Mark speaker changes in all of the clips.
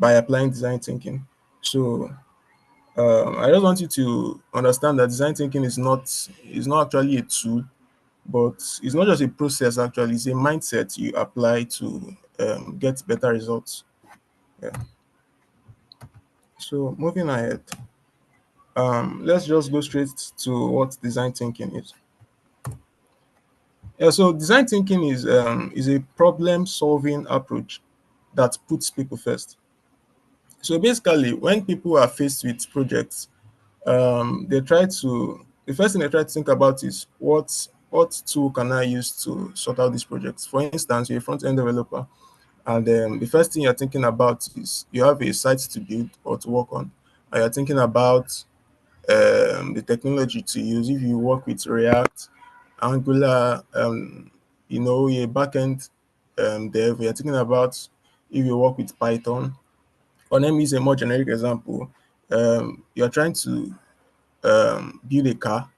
Speaker 1: by applying design thinking. So I just want you to understand that design thinking is not actually a tool, but it's not just a process. Actually, it's a mindset you apply to get better results. Yeah. So moving ahead, let's just go straight to what design thinking is. Yeah, so design thinking is a problem solving approach that puts people first. So basically, when people are faced with projects, they try to the first thing they try to think about is what tool can I use to sort out this project. For instance, you're a front end developer, and the first thing you're thinking about is you have a site to build or to work on, and you're thinking about the technology to use. If you work with React, Angular, a backend dev, you're thinking about if you work with Python. Or let me use a more generic example. You're trying to build a car,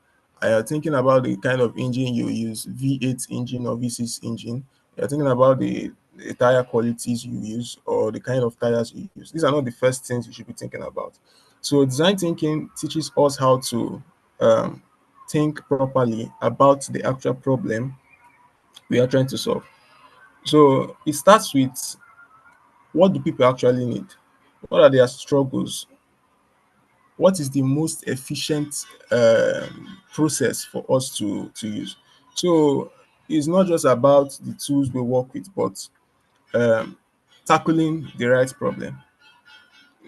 Speaker 1: and you're thinking about the kind of engine you use, V8 engine or V6 engine. You're thinking about the tire qualities you use or the kind of tires you use. These are not the first things you should be thinking about. So design thinking teaches us how to um, think properly about the actual problem we are trying to solve. So it starts with, what do people actually need? What are their struggles? What is the most efficient process for us to use? So it's not just about the tools we work with, but um, tackling the right problem.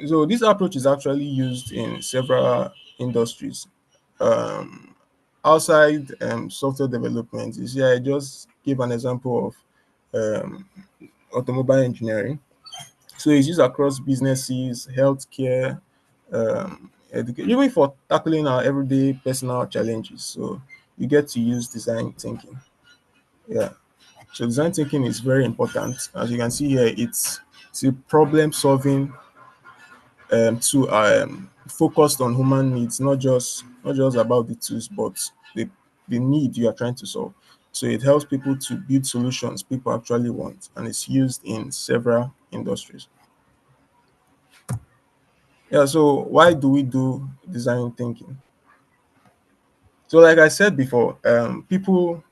Speaker 1: So this approach is actually used in several industries. Um, Outside software development, you see, I just gave an example of um, automobile engineering. So it's used across businesses, healthcare, education, even for tackling our everyday personal challenges. So you get to use design thinking. Yeah. So design thinking is very important. As you can see here, it's a problem solving to focused on human needs, not just about the tools, but the need you are trying to solve. So it helps people to build solutions people actually want, and it's used in several industries. Yeah, so why do we do design thinking? So like I said before, people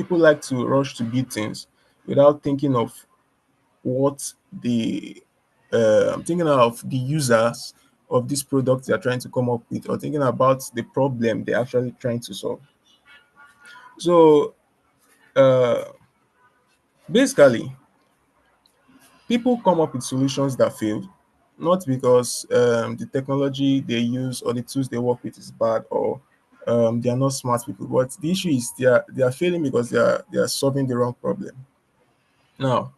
Speaker 1: like to rush to build things without thinking of what the thinking of the users of this product they're trying to come up with, or thinking about the problem they're actually trying to solve. So uh, basically, people come up with solutions that fail, not because the technology they use or the tools they work with is bad, or they are not smart people, but the issue is they are failing because they are solving the wrong problem. Now,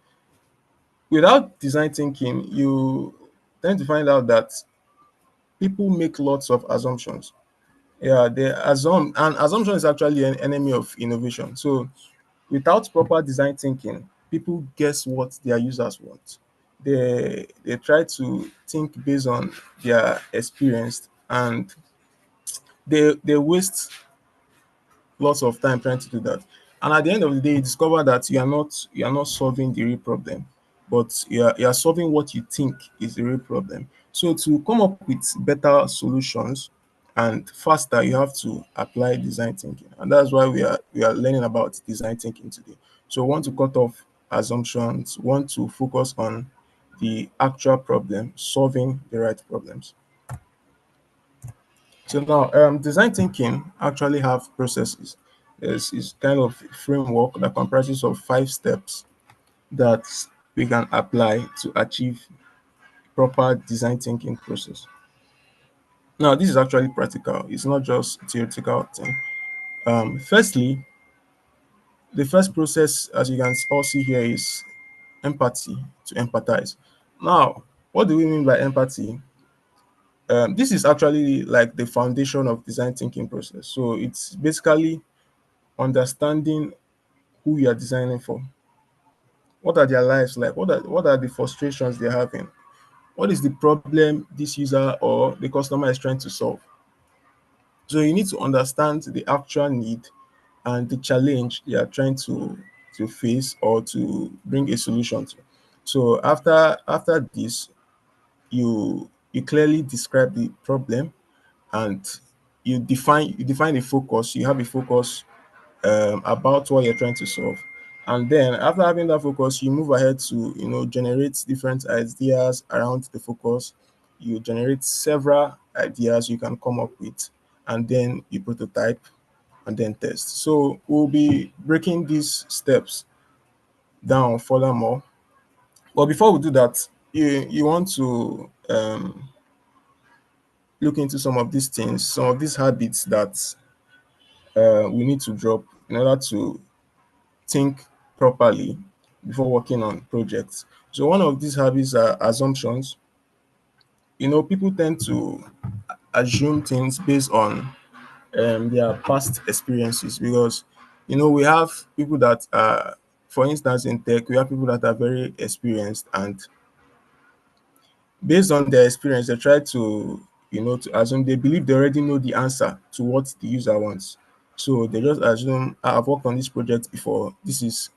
Speaker 1: without design thinking, you tend to find out that people make lots of assumptions. Yeah, they assume, and assumption is actually an enemy of innovation. So without proper design thinking, people guess what their users want. They try to think based on their experience, and they waste lots of time trying to do that. And at the end of the day, you discover that you are not solving the real problem, but you are solving what you think is the real problem. So to come up with better solutions and faster, you have to apply design thinking, and that's why we are learning about design thinking today. So we want to cut off assumptions, want to focus on the actual problem, solving the right problems. So now, design thinking actually have processes. It's kind of a framework that comprises of 5 steps that we can apply to achieve proper design thinking process. Now, this is actually practical. It's not just theoretical thing. Firstly, the first process, as you can all see here, is empathy, to empathize. Now, what do we mean by empathy? This is actually like the foundation of design thinking process. So it's basically understanding who you are designing for. What are their lives like? What are the frustrations they're having? What is the problem this user or the customer is trying to solve? So you need to understand the actual need and the challenge they are trying to face or to bring a solution to. So after this, you clearly describe the problem, and you define a focus. You have a focus about what you're trying to solve. And then after having that focus, you move ahead to generate different ideas around the focus. You generate several ideas you can come up with, and then you prototype and then test. So we'll be breaking these steps down furthermore. But before we do that, you want to look into some of these things, some of these habits that we need to drop in order to think properly before working on projects. So one of these habits are assumptions. People tend to assume things based on their past experiences, because we have people that are, for instance, in tech, we have people that are very experienced, and based on their experience, they try to assume, they believe they already know the answer to what the user wants. So they just assume, "Ah, I've worked on this project before. This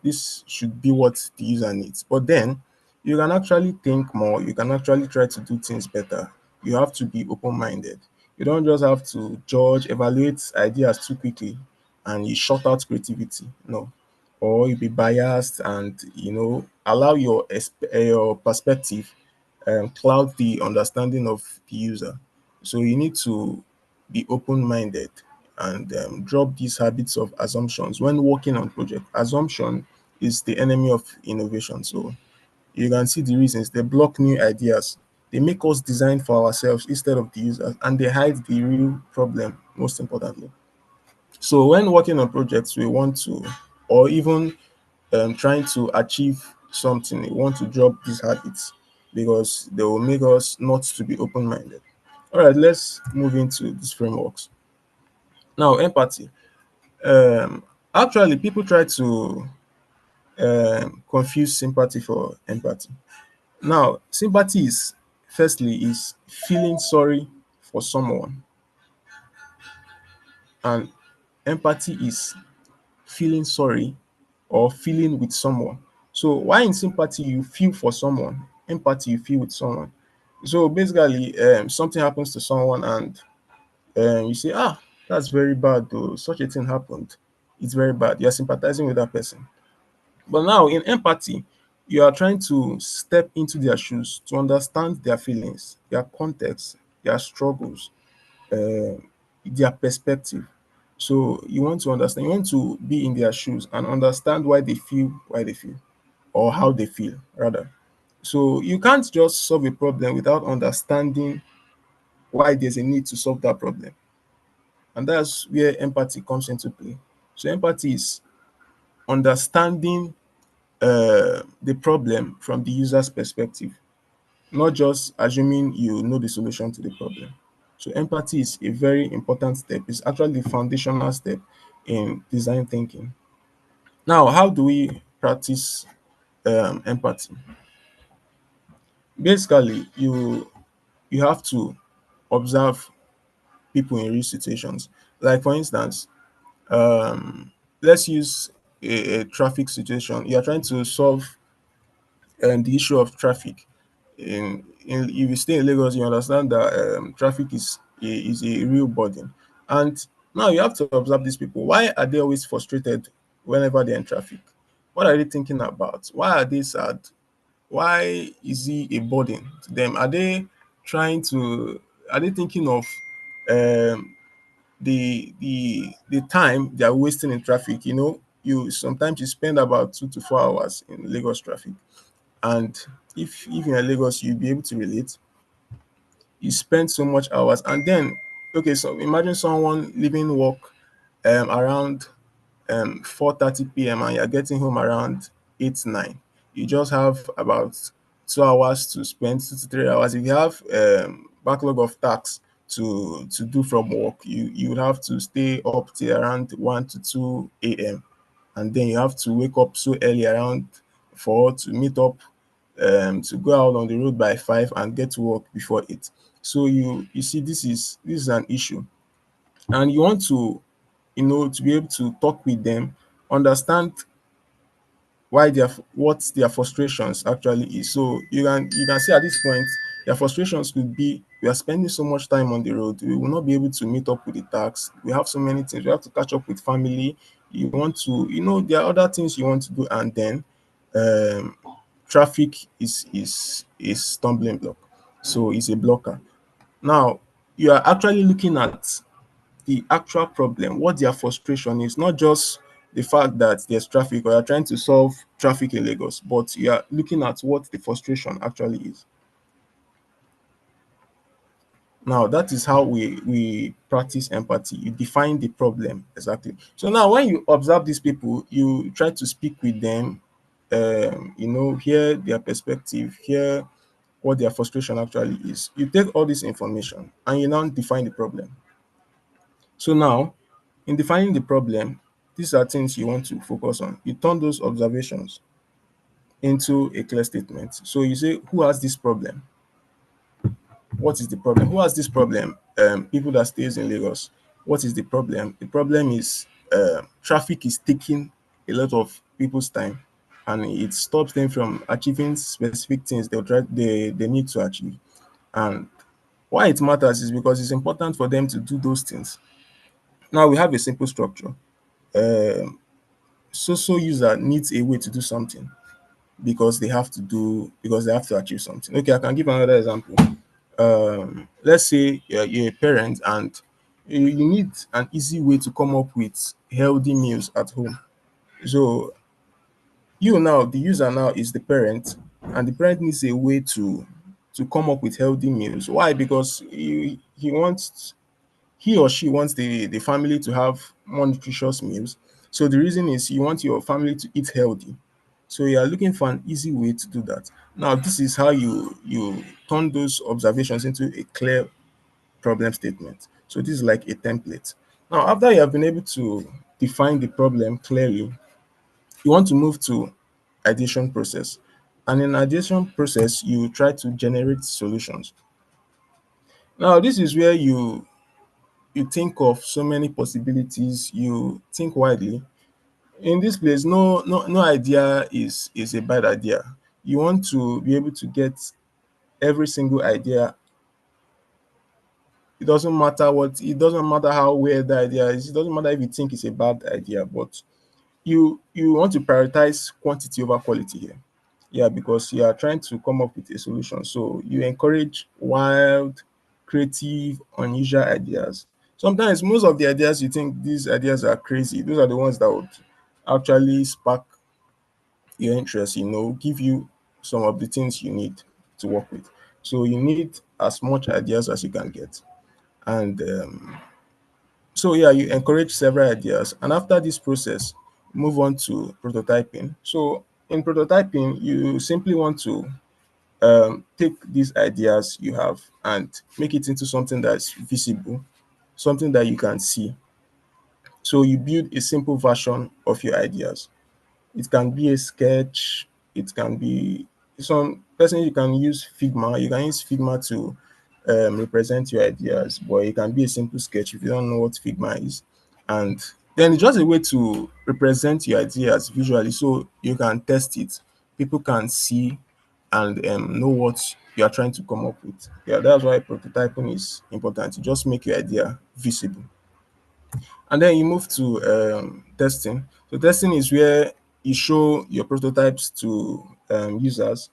Speaker 1: should be what the user needs." But then you can actually think more. You can actually try to do things better. You have to be open-minded. You don't just have to judge, evaluate ideas too quickly, and you shut out creativity. No, or you be biased and allow your perspective cloud the understanding of the user. So you need to be open-minded and drop these habits of assumptions when working on project. Assumption is the enemy of innovation. So you can see the reasons: they block new ideas, they make us design for ourselves instead of the user, and they hide the real problem. Most importantly, so when working on projects, we want to, or even trying to achieve something, we want to drop these habits because they will make us not to be open-minded. All right, let's move into these frameworks. Now, empathy. Um, Actually, people try to confuse sympathy for empathy. Now, sympathy is, firstly, is feeling sorry for someone, and empathy is feeling sorry or feeling with someone. So why in sympathy you feel for someone, empathy you feel with someone. So basically, something happens to someone, and you say, "Ah, that's very bad though. Such a thing happened. It's very bad." You're sympathizing with that person. But now in empathy, you are trying to step into their shoes to understand their feelings, their context, their struggles, uh, their perspective. So you want to understand, you want to be in their shoes and understand why they feel, or how they feel, rather. So you can't just solve a problem without understanding why there's a need to solve that problem. And that's where empathy comes into play. So empathy is understanding the problem from the user's perspective, not just assuming you know the solution to the problem. So empathy is a very important step. It's actually the foundational step in design thinking. Now, how do we practice empathy? Basically, you have to observe people in real situations. Like for instance, let's use a traffic situation. You are trying to solve the issue of traffic. If you stay in Lagos, you understand that traffic is a real burden. And now you have to observe these people. Why are they always frustrated whenever they're in traffic? What are they thinking about? Why are they sad? Why is he a burden to them? Trying to are they thinking of um, the time they are wasting in traffic? You sometimes you spend about 2 to 4 hours in Lagos traffic, and if you're in Lagos, you'll be able to relate. You spend so much hours, and then okay, so imagine someone leaving work around 4:30 p.m. and you're getting home around 8 9. You just have about 2 hours to spend, 2 to 3 hours. If you have backlog of tasks to do from work, you would have to stay up till around 1 to 2 a.m., and then you have to wake up so early around 4 to meet up, to go out on the road by 5 and get to work before 8. So you see, this is an issue, and you want to be able to talk with them, understand what their frustrations actually is. So you can see at this point, Their frustrations could be, we are spending so much time on the road, we will not be able to meet up with the tasks. We have so many things, we have to catch up with family. You want to, there are other things you want to do, and then um, traffic is stumbling block. So it's a blocker. Now you are actually looking at the actual problem, what their frustration is, not just the fact that there's traffic or you're trying to solve traffic in Lagos, but you are looking at what the frustration actually is. Now that is how we practice empathy. You define the problem exactly. So now when you observe these people, you try to speak with them, hear their perspective, hear what their frustration actually is. You take all this information and you now define the problem. So now, in defining the problem, these are things you want to focus on. You turn those observations into a clear statement. So you say, who has this problem? What is the problem? Who has this problem? People that stays in Lagos. What is the problem? The problem is traffic is taking a lot of people's time, and it stops them from achieving specific things they need to achieve. And why it matters is because it's important for them to do those things. Now we have a simple structure. Um, so user needs a way to do something because they have to achieve something. Okay, I can give another example. Let's say you're a parent and you need an easy way to come up with healthy meals at home. So you now, the user now is the parent, and the parent needs a way to come up with healthy meals. Why? Because he or she wants the family to have more nutritious meals. So the reason is you want your family to eat healthy. So you are looking for an easy way to do that. Now this is how you turn those observations into a clear problem statement. So this is like a template. Now after you have been able to define the problem clearly, you want to move to ideation process. And in ideation process, you try to generate solutions. Now this is where you think of so many possibilities, you think widely. In this place, no idea is a bad idea. You want to be able to get every single idea. It doesn't matter how weird the idea is, it doesn't matter if you think it's a bad idea, but you want to prioritize quantity over quality here. Yeah, because you are trying to come up with a solution. So you encourage wild, creative, unusual ideas. Sometimes most of the ideas you think these ideas are crazy, those are the ones that would actually spark your interest, give you some of the things you need to work with. So you need as much ideas as you can get. And so yeah, you encourage several ideas, and after this process, move on to prototyping. So in prototyping, you simply want to take these ideas you have and make it into something that's visible, something that you can see. So you build a simple version of your ideas. It can be a sketch, it can be some person, you can use Figma. You can use Figma to represent your ideas, but it can be a simple sketch if you don't know what Figma is. And then it's just a way to represent your ideas visually so you can test it. People can see and know what you are trying to come up with. Yeah, that's why prototyping is important. You just make your idea visible. And then you move to testing. So testing is where you show your prototypes to users,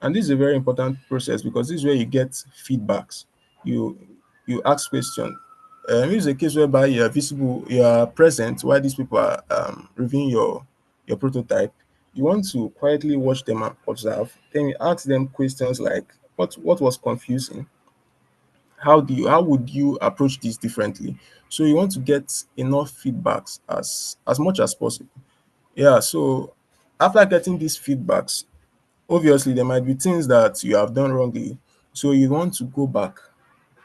Speaker 1: and this is a very important process because this is where you get feedbacks. You ask questions. This is a case whereby you are visible, you are present while these people are reviewing your prototype. You want to quietly watch them and observe. Then you ask them questions like, what was confusing? How would you approach this differently? So you want to get enough feedbacks as much as possible. Yeah, so after getting these feedbacks, obviously there might be things that you have done wrongly. So you want to go back,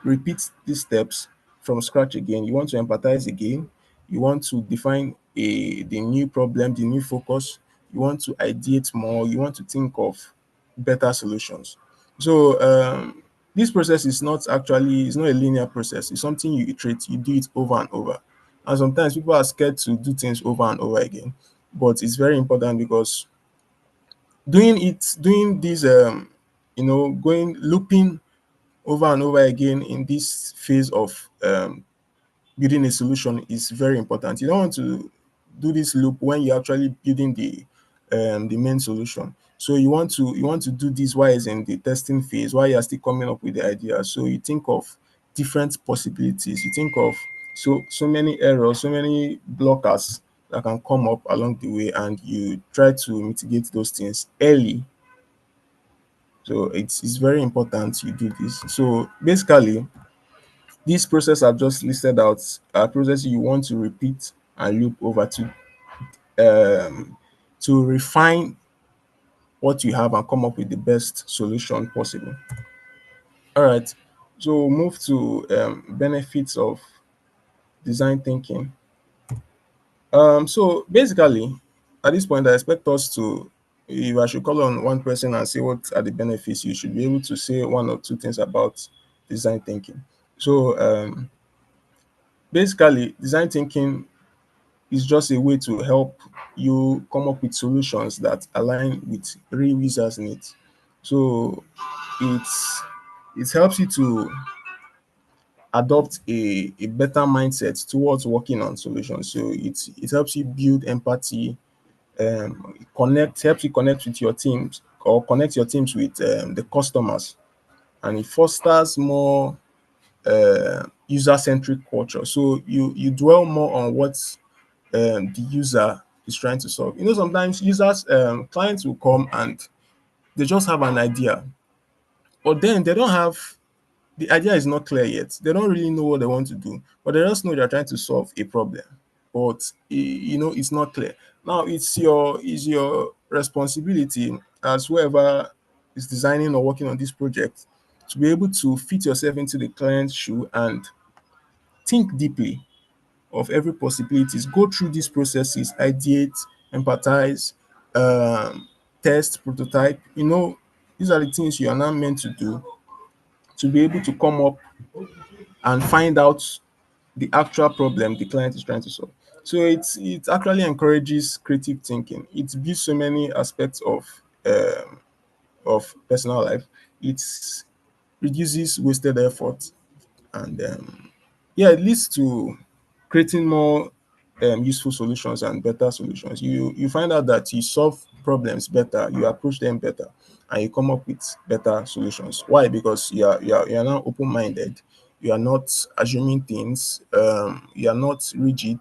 Speaker 1: repeat these steps from scratch again. You want to empathize again. You want to define the new problem, the new focus. You want to ideate more. You want to think of better solutions. So this process is not a linear process. It's something you iterate. You do it over and over. And sometimes people are scared to do things over and over again. But it's very important because doing this going looping over and over again in this phase of building a solution is very important. You don't want to do this loop when you're actually building the main solution. So you want to do this while it's in the testing phase, while you're still coming up with the idea. So you think of different possibilities. You think of so many errors, so many blockers that can come up along the way, and you try to mitigate those things early. So it's very important you do this. So basically, these process I've just listed out are processes you want to repeat and loop over um, to refine what you have and come up with the best solution possible. All right. So we'll move to benefits of design thinking. So basically, at this point, I expect us to, if I should call on one person and say what are the benefits, you should be able to say one or two things about design thinking. So basically, design thinking is just a way to help you come up with solutions that align with real users' needs. So it's it helps you to adopt a better mindset towards working on solutions. So it helps you build empathy, helps you connect with your teams or connect your teams with the customers, and it fosters more user-centric culture. So you dwell more on what the user is trying to solve. Sometimes clients will come and they just have an idea, but then they don't have the idea is not clear yet. They don't really know what they want to do, but they just know they're trying to solve a problem. But it's not clear. Now it's your responsibility as whoever is designing or working on this project to be able to fit yourself into the client's shoe and think deeply of every possibilities, go through these processes, ideate, empathize, test, prototype. These are the things you are now meant to do to be able to come up and find out the actual problem the client is trying to solve. So it actually encourages creative thinking. It builds so many aspects of personal life. It reduces wasted effort, and yeah, it leads to creating more useful solutions and better solutions. You find out that you solve problems better, you approach them better, and you come up with better solutions. Why? Because you are now open minded. You are not assuming things. You are not rigid.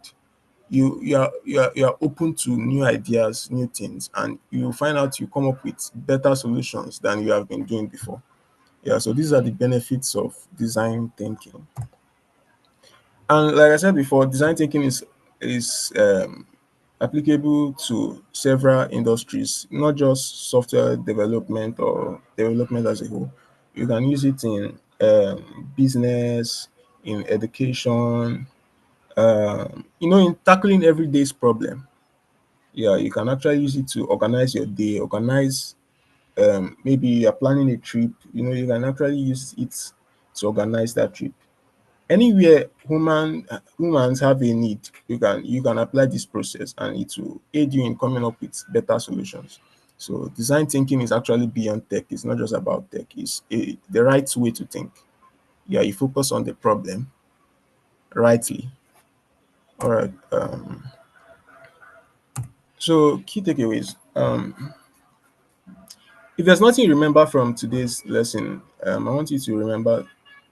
Speaker 1: You are open to new ideas, new things, and you find out you come up with better solutions than you have been doing before. Yeah, so these are the benefits of design thinking. And like I said before, design thinking is applicable to several industries, not just software development or development as a whole. You can use it in business, in education, in tackling everyday's problem. Yeah, you can actually use it to organize your day, organize maybe you're planning a trip. You can actually use it to organize that trip. Anywhere humans have a need, you can apply this process and it will aid you in coming up with better solutions. So design thinking is actually beyond tech. It's not just about tech. The right way to think. Yeah, you focus on the problem rightly. All right. So key takeaways. If there's nothing you remember from today's lesson, I want you to remember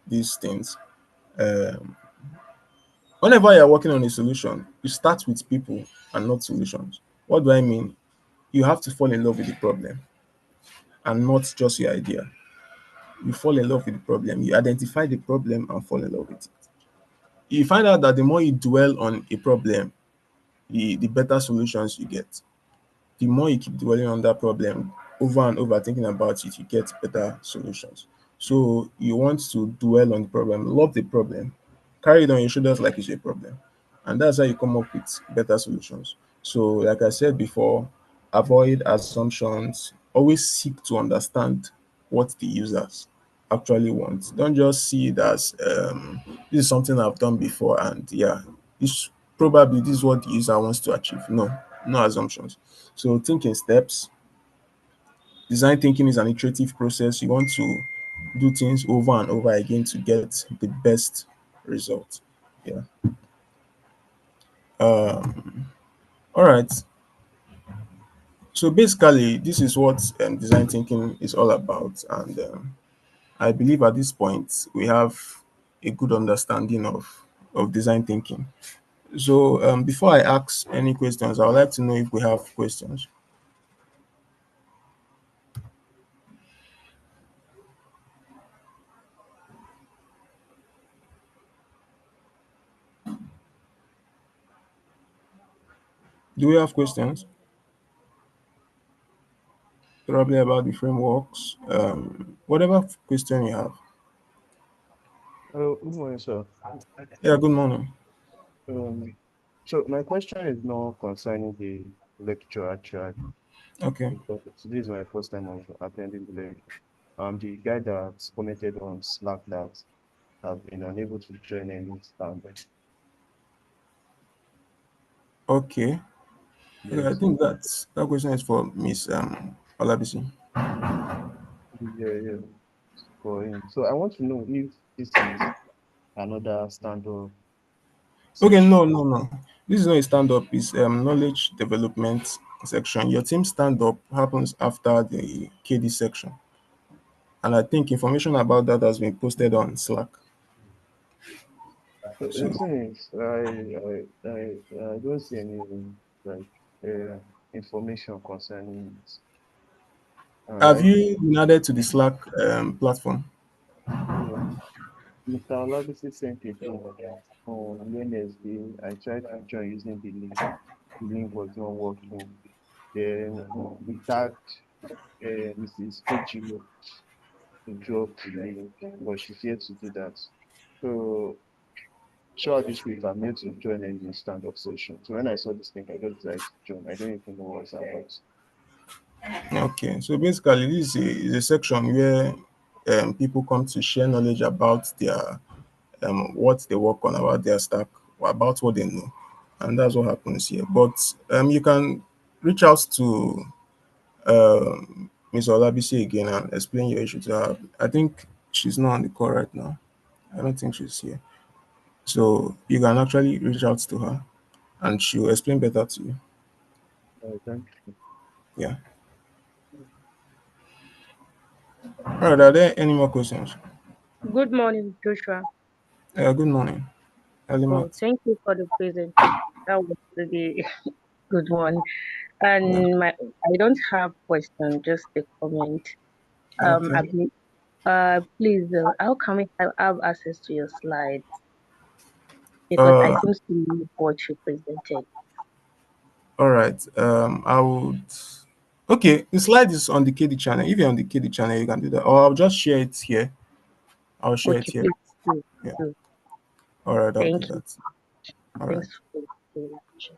Speaker 1: these things. Um, Whenever you're working on a solution, you start with people and not solutions. What do I mean? You have to fall in love with the problem and not just your idea. You fall in love with the problem. You identify the problem and fall in love with it. You find out that the more you dwell on a problem, the better solutions you get. The more you keep dwelling on that problem over and over, thinking about it, you get better solutions. So you want to dwell on the problem, love the problem, carry it on your shoulders like it's a problem. And that's how you come up with better solutions. So, like I said before, avoid assumptions, always seek to understand what the users actually want. Don't just see it as this is something I've done before, and yeah, this is what the user wants to achieve. No, no assumptions. So think in steps, design thinking is an iterative process. You want to do things over and over again to get the best result. Yeah. All right. So basically, this is what design thinking is all about, and I believe at this point we have a good understanding of design thinking. So before I ask any questions, I would like to know if we have questions. Do we have questions? Probably about the frameworks. Whatever question you have.
Speaker 2: Oh, good morning, sir.
Speaker 1: Yeah. Good morning.
Speaker 2: Um, so my question is not concerning the lecture actually,
Speaker 1: Okay.
Speaker 2: because this is my first time of attending the lecture. The guy that commented on Slack that have been unable to join any standard.
Speaker 1: Okay. Okay. I
Speaker 2: Yes.
Speaker 1: think that question is for Miss Olabisi.
Speaker 2: Yeah, yeah, for him. So I want to know if this is another stand-up
Speaker 1: Okay.
Speaker 2: session.
Speaker 1: No. No. No. This is not a stand up. It's knowledge development section. Your team stand up happens after the KD section, and I think information about that has been posted on Slack.
Speaker 2: So the
Speaker 1: So
Speaker 2: thing is, I don't see any like uh, information concerning it. And
Speaker 1: have
Speaker 2: I
Speaker 1: you been added to the Slack platform?
Speaker 2: Yeah, Mr. Olabisi sent a thing on Wednesday. I tried to join using the link. The link was not working. Then we tagged Mrs. Ejiro to drop the link, but she failed to do that. So, sure, this week I'm here to join any stand-up session. So when I saw this link, I just decided to join. I don't even know what's about.
Speaker 1: Okay, so basically, this is a section where people come to share knowledge about their what they work on, about their stack, or about what they know, and that's what happens here. But you can reach out to Ms. Olabisi again and explain your issue to her. I think she's not on the call right now. I don't think she's here, so you can actually reach out to her, and she'll explain better to you.
Speaker 2: Thank you.
Speaker 1: Yeah. All right. Are there any more questions?
Speaker 3: Good morning, Joshua.
Speaker 1: Good morning,
Speaker 3: Oh,
Speaker 1: Elimat.
Speaker 3: thank you for the presentation. That was really good one.
Speaker 1: Yeah.
Speaker 3: And I don't have question, just a comment.
Speaker 1: Okay.
Speaker 3: I believe, please, how can we have access to your slides? Because I
Speaker 1: Uh,
Speaker 3: seem to know what you presented.
Speaker 1: all right. I would. Okay, the slide is on the KD channel. If you're on the KD channel, you can do that. Or I'll just share it here. I'll share it
Speaker 3: Okay,
Speaker 1: here.
Speaker 3: please do.
Speaker 1: Yeah.
Speaker 3: do.
Speaker 1: All right. I'll do
Speaker 3: Thank you.
Speaker 1: that. All right.
Speaker 3: Thanks for the presentation.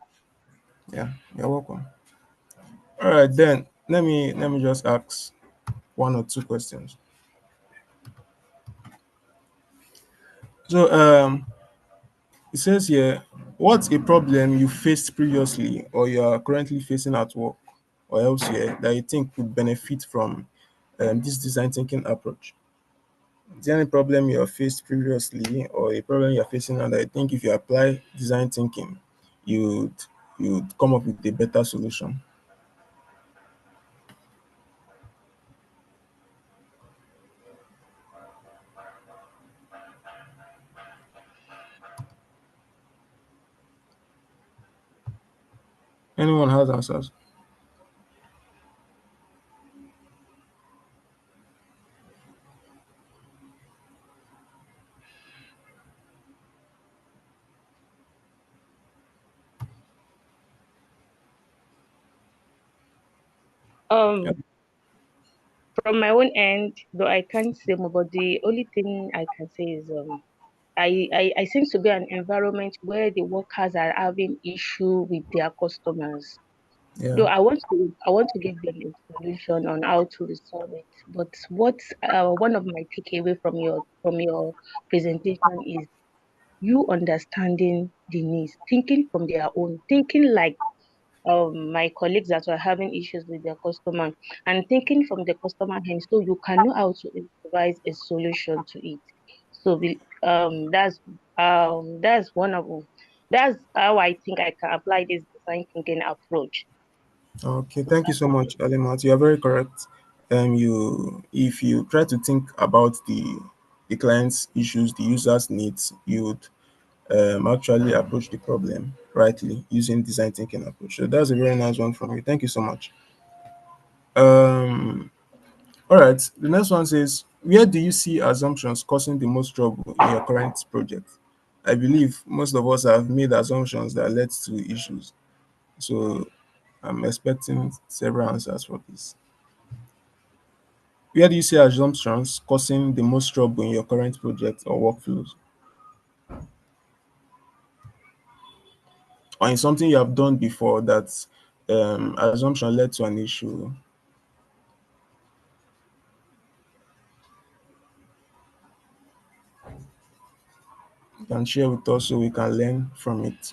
Speaker 1: Yeah. You're welcome. All right. Then let me just ask one or two questions. So it says here, what's a problem you faced previously or you are currently facing at work or elsewhere that you think could benefit from this design thinking approach? Is there any problem you have faced previously or a problem you're facing now that I think if you apply design thinking, you'd you'd come up with a better solution? Anyone has answers? Yeah.
Speaker 3: Um, from my own end, though I can't say more, but the only thing I can say is I seem to be an environment where the workers are having issue with their customers.
Speaker 1: Yeah.
Speaker 3: Though I want to give them a solution on how to resolve it. But what one of my takeaway from your presentation is you understanding the needs, thinking from their own, thinking like my colleagues that were having issues with their customer, and thinking from the customer hand, so you can know how to improvise a solution to it. So that's one of them. That's how I think I can apply this design thinking approach.
Speaker 1: Okay, thank you so much, Alimat. You are very correct. You if you try to think about the client's issues, the user's needs, you would actually approach the problem rightly using design thinking approach. So that's a very nice one from you. Thank you so much. Um, all right. The next one says, where do you see assumptions causing the most trouble in your current project? I believe most of us have made assumptions that led to issues. So I'm expecting several answers for this. Where do you see assumptions causing the most trouble in your current project or workflows? Or in something you have done before that assumption led to an issue? You can share with us so we can learn from it.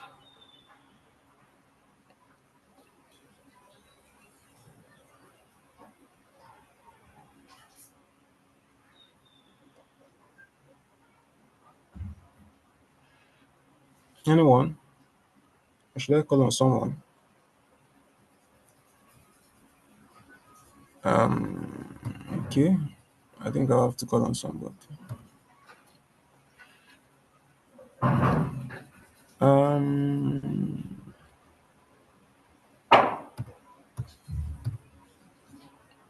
Speaker 1: Anyone? Or should I call on someone? Okay. I think I'll have to call on somebody. Um,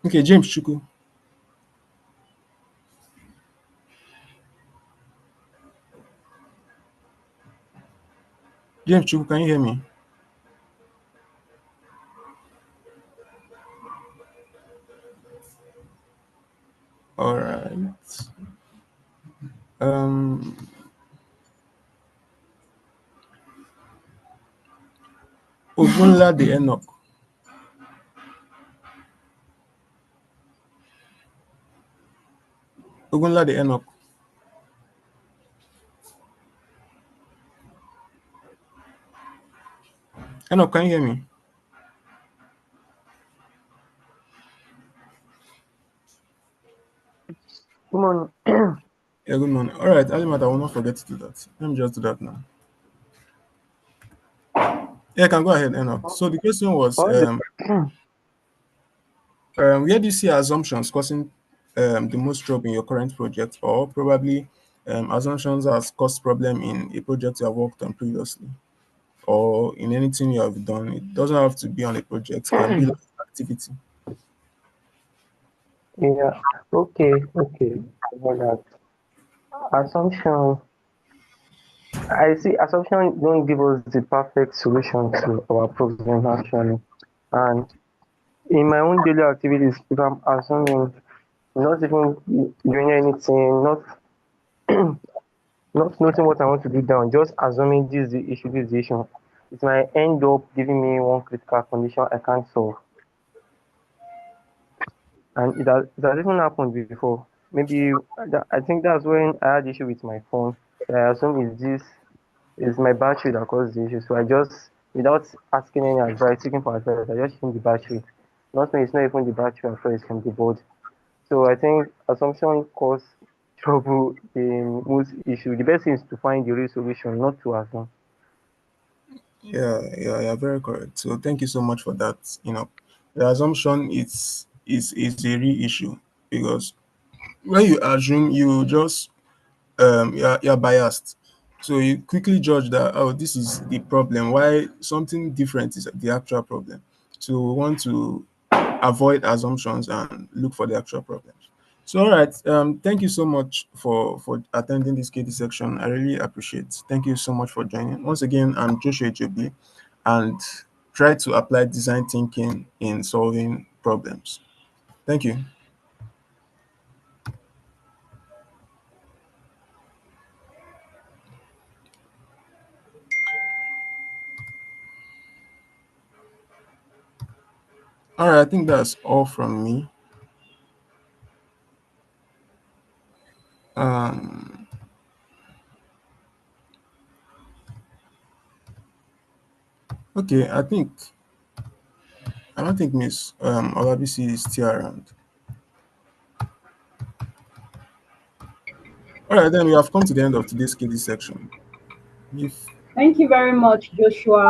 Speaker 1: okay, James Chuku. James Chuku, can you hear me? All right. Um, Ogunla the Enoch. Ogunla the Enoch. Enoch, can you hear me?
Speaker 4: Come on.
Speaker 1: Yeah, good morning. All right, Alimat, I will not forget to do that. Let me just do that now. Yeah, I can go ahead, Enoch. So the question was,
Speaker 4: All the
Speaker 1: where do you see assumptions causing the most trouble in your current project, or probably assumptions has caused problem in a project you have worked on previously, or in anything you have done? It doesn't have to be on a project; it can be like an activity.
Speaker 4: yeah. Okay. Okay. About that assumption, I see assumption don't give us the perfect solution to our problem actually. And in my own daily activities, if I'm assuming not even doing anything, not noting what I want to do down, just assuming this is the issue, this is the issue, it might end up giving me one critical condition I can't solve. And it has even happened before. Maybe I think that's when I had issue with my phone. So I assume is my battery that caused the issue. So I just, without asking any advice, seeking for advice, I just change the battery. Not knowing it's not even the battery at first, from the board. So I think assumption cause trouble in most issue. The best thing is to find the real solution, not to assume.
Speaker 1: Yeah, very correct. So thank you so much for that. The assumption is a real issue because when you assume, you just you're biased. So you quickly judge that, oh, this is the problem, why something different is the actual problem. So we want to avoid assumptions and look for the actual problems. So all right, thank you so much for attending this KD section. I really appreciate. Thank you so much for joining. Once again, I'm Joshua Ejiobih, and try to apply design thinking in solving problems. Thank you. All right, I think that's all from me. Um, okay, I think I don't think Miss Olabisi is still around. All right, then we have come to the end of today's KD section. If
Speaker 5: Thank you very much, Joshua.